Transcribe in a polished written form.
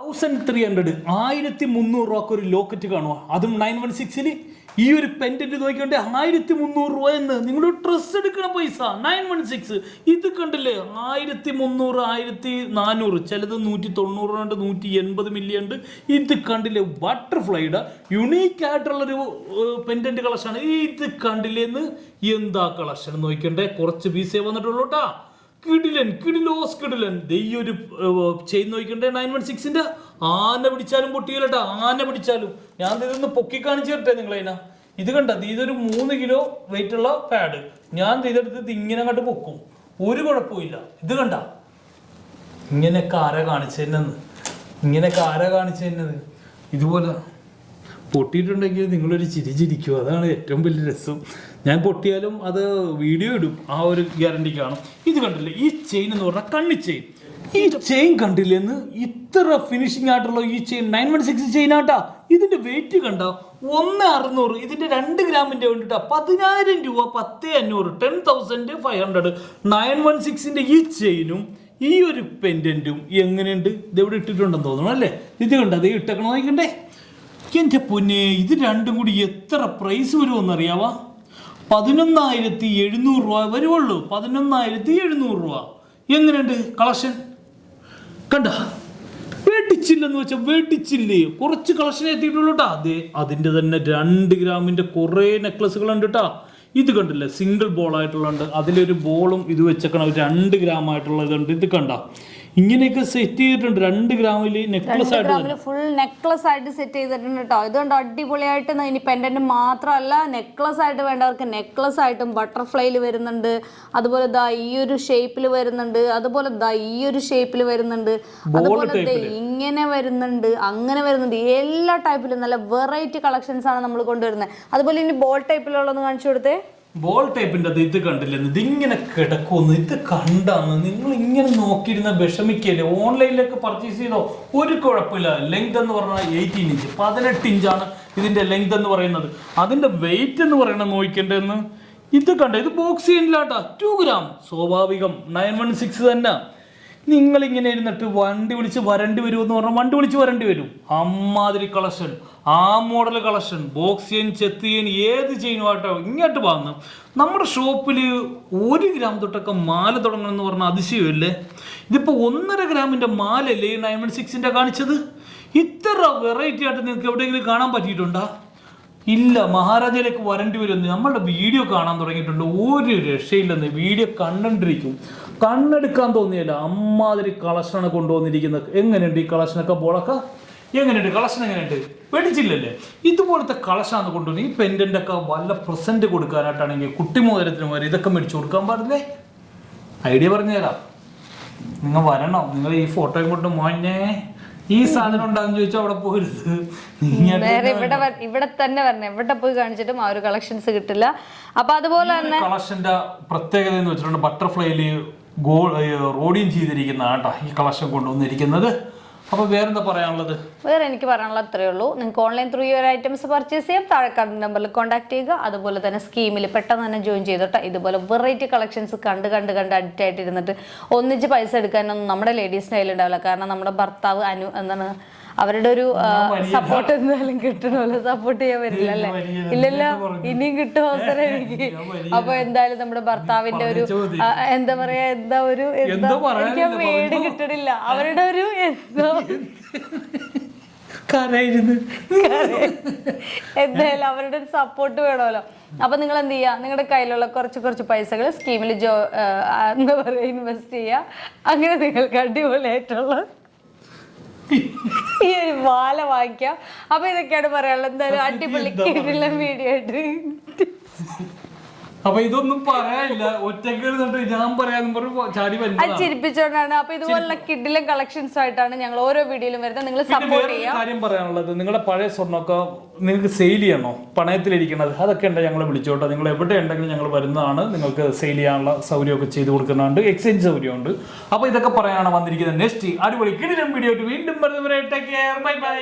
1300 1300 രൂപക്ക് ഒരു ലോക്കറ്റ് കാണുക, അതും 916 ഈ ഒരു പെൻഡന്റ് നോക്കിക്കണ്ടേ 1300 രൂപ എന്ന്. നിങ്ങൾ ഡ്രസ്സ് എടുക്കണ പൈസ 916 ഇത് കണ്ടില്ലേ 1300 1400 ചിലത് 190 ഉണ്ട് 180 മില്ലി ഉണ്ട്. ഇത് കണ്ടില്ലേ ബട്ടർഫ്ലൈയുടെ യുണീക്ക് ആയിട്ടുള്ളൊരു പെൻഡന്റ് കളക്ഷനാണ്. ഇത് കണ്ടില്ലേന്ന് എന്താ കളക്ഷൻ നോക്കണ്ടേ, കുറച്ച് പീസേ വന്നിട്ടുള്ളൂ കേട്ടാ. കിടിലൻ ഈ ഒരു ചെയിൻ നോക്കണ്ടേ 916 ആന പിടിച്ചാലും പൊട്ടിയല്ലേട്ടാ, ആന പിടിച്ചാലും. ഞാൻ ഇതൊന്ന് പൊക്കി കാണിച്ചു തരട്ടെ നിങ്ങളതിനാ. ഇത് കണ്ട, ഇതൊരു 3 കിലോ വെയിറ്റ് ഉള്ള പാഡ്. ഞാൻ ഇതെടുത്ത് ഇങ്ങനെ അങ്ങോട്ട് പൊക്കും, ഒരു കുഴപ്പമില്ല. ഇത് കണ്ട, ഇങ്ങനെയൊക്കെ ആരാ കാണിച്ചു തന്നത്, ഇതുപോലെ പൊട്ടിയിട്ടുണ്ടെങ്കിൽ നിങ്ങളൊരു ചിരിക്കും. അതാണ് ഏറ്റവും വലിയ രസം. ഞാൻ പൊട്ടിയാലും അത് വീഡിയോ ഇടും, ആ ഒരു ഗ്യാരണ്ടി കാണും. ഇത് കണ്ടില്ലേ ഈ ചെയിൻ എന്ന് പറഞ്ഞാൽ കണ്ണി ചെയിൻ. ഈ ചെയിൻ കണ്ടില്ലെന്ന് ഇത്ര ഫിനിഷിംഗ് ആയിട്ടുള്ള ഈ ചെയിൻ 916 ചെയിൻ ആട്ടാ. ഇതിന്റെ വെയിറ്റ് കണ്ട 1600. ഇതിന്റെ 2 ഗ്രാമിന്റെ വേണ്ടിട്ടാ 10,000 രൂപ 10,500 10,500. 916ന്റെ ഈ ചെയിനും ഈ ഒരു പെൻഡന്റും എങ്ങനെയുണ്ട്, ഇതെവിടെ ഇട്ടിട്ടുണ്ടെന്ന് തോന്നണം അല്ലേ. ഇത് കണ്ട, അത് ഇട്ടേക്കണം നോക്കണ്ടേ. എൻ്റെ പൊന്നെ, ഇത് രണ്ടും കൂടി എത്ര പ്രൈസ് വരുമെന്നറിയാവാ? 11,700 രൂപ വരുവുള്ളൂ. 11,700 രൂപ. എങ്ങനെയുണ്ട് കളക്ഷൻ? കണ്ട, വെടിച്ചില്ലെന്ന് വെച്ചാൽ വെടിച്ചില്ലേ, കുറച്ച് കളക്ഷൻ എത്തിയിട്ടുള്ളൂ കേട്ടോ. അതെ, അതിൻ്റെ തന്നെ 2 ഗ്രാമിൻ്റെ കുറേ നെക്ലസുകളുണ്ട് കേട്ടോ. ഇത് കണ്ടില്ലേ സിംഗിൾ ബോൾ ആയിട്ടുള്ളുണ്ട്, അതിലൊരു ബോളും ഇത് വെച്ചേക്കണം 2 ഗ്രാം ആയിട്ടുള്ളതുണ്ട്. ഇത് കണ്ട, ഇങ്ങനെയൊക്കെ സെറ്റ് ചെയ്തിട്ടുണ്ട് 2 ഗ്രാമിൽ നെക്ലസ് ആയിട്ട്, ഫുൾ നെക്ലസ് ആയിട്ട് സെറ്റ് ചെയ്തിട്ടുണ്ട് കേട്ടോ. ഇതുകൊണ്ട് അടിപൊളിയായിട്ട് ഇനി പെൻഡന്റ് മാത്രമല്ല, നെക്ലസ് ആയിട്ട് വേണ്ടവർക്ക് നെക്ലസ് ആയിട്ടും ബട്ടർഫ്ലൈയിൽ വരുന്നുണ്ട്, അതുപോലെ ദാ ഈ ഒരു ഷേപ്പിൽ വരുന്നുണ്ട്, അതുപോലെ ദാ ഈ ഒരു ഷേപ്പിൽ വരുന്നുണ്ട്, അതുപോലെ ഇങ്ങനെ വരുന്നുണ്ട്, അങ്ങനെ വരുന്നുണ്ട്. എല്ലാ ടൈപ്പിലും നല്ല വെറൈറ്റി കളക്ഷൻസ് ആണ് നമ്മൾ കൊണ്ടുവരുന്നത്. അതുപോലെ ഇനി ബോൾ ടൈപ്പിലുള്ളതെന്ന് കാണിച്ചു കൊടുത്തേ. ബോൾ ടൈപ്പിൻ്റെ അത് ഇത് കണ്ടില്ലെന്ന്, ഇതിങ്ങനെ കിടക്കുമെന്ന്, ഇത് കണ്ടാന്ന് നിങ്ങൾ ഇങ്ങനെ നോക്കിയിരുന്ന വിഷമിക്കല്ലേ. ഓൺലൈനിലൊക്കെ പർച്ചേസ് ചെയ്തോ ഒരു കുഴപ്പമില്ല. ലെങ്ത് എന്ന് പറഞ്ഞാൽ 18 ഇഞ്ച് 18 ഇഞ്ചാണ് ഇതിൻ്റെ ലെങ്ത് എന്ന് പറയുന്നത്. അതിൻ്റെ വെയിറ്റ് എന്ന് പറയുന്നത് നോക്കേണ്ടതെന്ന് ഇത് കണ്ട, ഇത് ബോക്സ് ചെയ്യുന്നില്ലാട്ടാ 2 ഗ്രാം സ്വാഭാവികം 916 തന്നെ. നിങ്ങളിങ്ങനെ ഇരുന്നിട്ട് വണ്ടി വിളിച്ച് വരേണ്ടി വരുമെന്ന് പറഞ്ഞാൽ വണ്ടി വിളിച്ച് വരേണ്ടി വരും. അമ്മാതിരി കളക്ഷൻ, ആ മോഡൽ കളക്ഷൻ, ബോക്സ് ചെയിൻ, ചെത്ത് ചെയിൻ, ഏത് ചെയിനുമായിട്ടോ ഇങ്ങോട്ട് വാങ്ങുന്നു. നമ്മുടെ ഷോപ്പിൽ 1 ഗ്രാം തൊട്ടൊക്കെ മാല തുടങ്ങണമെന്ന് പറഞ്ഞാൽ അതിശയമല്ലേ. ഇതിപ്പോൾ 1.5 ഗ്രാമിൻ്റെ മാലല്ലേ 916ൻ്റെ കാണിച്ചത്. ഇത്ര വെറൈറ്റി ആയിട്ട് നിങ്ങൾക്ക് എവിടെയെങ്കിലും കാണാൻ പറ്റിയിട്ടുണ്ടോ? ഇല്ല, മഹാരാജയിലേക്ക് വരേണ്ടി വരുമെന്ന്. നമ്മളുടെ വീഡിയോ കാണാൻ തുടങ്ങിയിട്ടുണ്ട്, ഒരു രക്ഷയില്ലെന്ന്. വീഡിയോ കണ്ടിരിക്കും, കണ്ണെടുക്കാൻ തോന്നിയല്ല. അമ്മാതിരി കളക്ഷനാണ് കൊണ്ടുവന്നിരിക്കുന്നത്. എങ്ങനെയുണ്ട് ഈ കളക്ഷനൊക്കെ? ബോളൊക്കെ എങ്ങനെയുണ്ട്? കളക്ഷൻ എങ്ങനെയുണ്ട്? പേടിച്ചില്ലല്ലേ? ഇതുപോലത്തെ കളക്ഷനാണ് കൊണ്ടുവന്നത്. ഈ പെൻഡൻ്റൊക്കെ വല്ല പ്രസൻറ്റ് കൊടുക്കാനായിട്ടാണെങ്കിൽ കുട്ടിമോതിരത്തിന് വരെ ഇതൊക്കെ മേടിച്ചു കൊടുക്കാൻ പാടില്ലേ? ഐഡിയ പറഞ്ഞുതരാം, നിങ്ങൾ വരണം. നിങ്ങൾ ഈ ഫോട്ടോയും കൊണ്ട് മോനെ ഈ സാധനം ഉണ്ടാകുന്ന ചോദിച്ചാൽ അവിടെ പോകരുത്, ഇവിടെ തന്നെ വരണം. എവിടെ പോയി കാണിച്ചിട്ടും ആ ഒരു കളക്ഷൻസ് കിട്ടില്ല. അപ്പൊ അതുപോലെ തന്നെ കളക്ഷന്റെ പ്രത്യേകത എന്ന് വെച്ചിട്ടുണ്ട്, ബട്ടർഫ്ലൈയില് റോഡിയും ചെയ്തിരിക്കുന്ന കേട്ടോ ഈ കളക്ഷൻ കൊണ്ടുവന്നിരിക്കുന്നത്. അപ്പോൾ വേറെന്താ പറയാനുള്ളത്? വേറെ എനിക്ക് പറയാനുള്ളത് അത്രയേ ഉള്ളൂ. നിങ്ങൾക്ക് ഓൺലൈൻ ത്രൂ ഈ ഒരു ഐറ്റംസ് പർച്ചേസ് ചെയ്യാം. താഴെ കാണുന്ന നമ്പറിൽ കോൺടാക്ട് ചെയ്യുക. അതുപോലെ തന്നെ സ്കീമിൽ പെട്ടെന്ന് തന്നെ ജോയിൻ ചെയ്തോട്ടെ. ഇതുപോലെ വെറൈറ്റി കളക്ഷൻസ് കണ്ട് അഡിക്റ്റ് ആയിട്ടിരുന്നിട്ട് ഒന്നിച്ച് പൈസ എടുക്കാനൊന്നും നമ്മുടെ ലേഡീസിൻ്റെ കയ്യിലുണ്ടാവില്ല. കാരണം നമ്മുടെ ഭർത്താവ് എന്താണ് അവരുടെ ഒരു സപ്പോർട്ട് എന്തായാലും കിട്ടണമല്ലോ, സപ്പോർട്ട് ചെയ്യാൻ പറ്റില്ല അല്ലേ? ഇല്ലല്ലോ, ഇനിയും കിട്ടും അവസരം എനിക്ക്. അപ്പൊ എന്തായാലും നമ്മുടെ ഭർത്താവിന്റെ ഒരു എന്താ പറയാ, എനിക്ക് വേടി കിട്ടണില്ല. അവരുടെ ഒരു എന്തായാലും അവരുടെ ഒരു സപ്പോർട്ട് വേണമല്ലോ. അപ്പൊ നിങ്ങൾ എന്ത് ചെയ്യുക, നിങ്ങളുടെ കയ്യിലുള്ള കുറച്ച് പൈസകൾ സ്കീമിൽ എന്താ പറയാ ഇൻവെസ്റ്റ് ചെയ്യുക. അങ്ങനെ നിങ്ങൾക്ക് അടിപൊളിയായിട്ടുള്ള ഈ ഒരു മാല വാങ്ങിക്കാം. അപ്പൊ ഇതൊക്കെയാണ് പറയാനുള്ളത്. എന്തായാലും അടിപൊളി കിടിലൻ വീഡിയോ ആയിട്ട്. അപ്പൊ ഇതൊന്നും പറയാനില്ല, ഒറ്റയ്ക്ക് ഞാൻ പറയാൻ ചാടി ചിരിപ്പിച്ചോണ്ടാണ്. അപ്പൊ ഇതുപോലുള്ള കിഡിലും കളക്ഷൻസ് ആയിട്ടാണ് ഞങ്ങൾ ഓരോ വീഡിയോയിലും വരുന്നത്. നിങ്ങൾ സപ്പോർട്ട് ചെയ്യാം. കാര്യം പറയാനുള്ളത്, നിങ്ങളുടെ പഴയ സ്വർണ്ണമൊക്കെ നിങ്ങൾക്ക് സെയിൽ ചെയ്യണോ, പണയത്തിലിരിക്കുന്നത്, അതൊക്കെ ഉണ്ടെങ്കിൽ ഞങ്ങളെ വിളിച്ചോട്ടെ. നിങ്ങൾ എവിടെ ഉണ്ടെങ്കിലും ഞങ്ങൾ വരുന്നതാണ്. നിങ്ങൾക്ക് സെയിൽ ചെയ്യാനുള്ള സൗകര്യമൊക്കെ ചെയ്ത് കൊടുക്കുന്നുണ്ട്, എക്സ്ചേഞ്ച് സൗകര്യമുണ്ട്. അപ്പൊ ഇതൊക്കെ പറയാനാണ് വന്നിരിക്കുന്നത്. നെക്സ്റ്റ് അടിപൊളി കിടിലൻ വീഡിയോ വീണ്ടും വരുന്നവരെ ടേക്ക് കെയർ, ബൈ ബൈ.